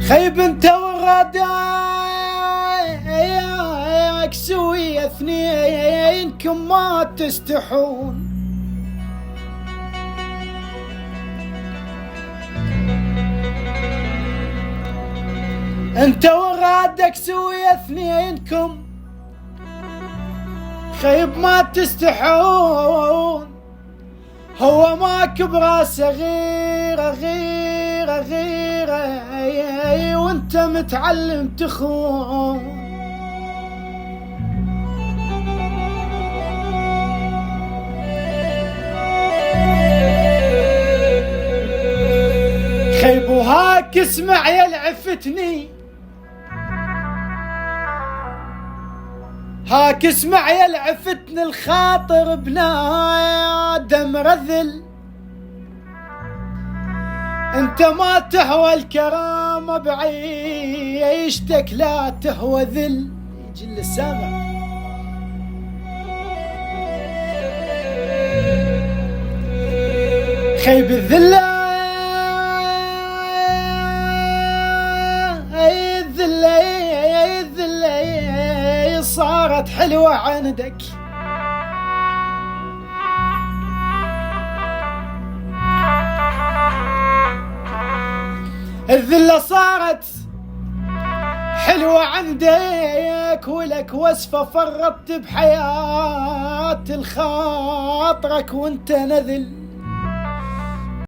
خيب انت وغداك سوي اثنينكم ما تستحون. انت وغادك سوي اثنينكم خيب ما تستحون. هو ماك براسه غيره غيره غيره وانت متعلم تخون. خيب وهاك اسمع يا العفتني، هاك اسمع يا العفتني الخاطر بنادم رذل. انت ما تهوى الكرامة بعيشتك لا تهوى ذل. يجي السامع خيب الذلة الذلة صارت حلوة عندك. الذلة صارت حلوة عندك ولك وصفة فرطت بحياة الخاطرك وانت نذل.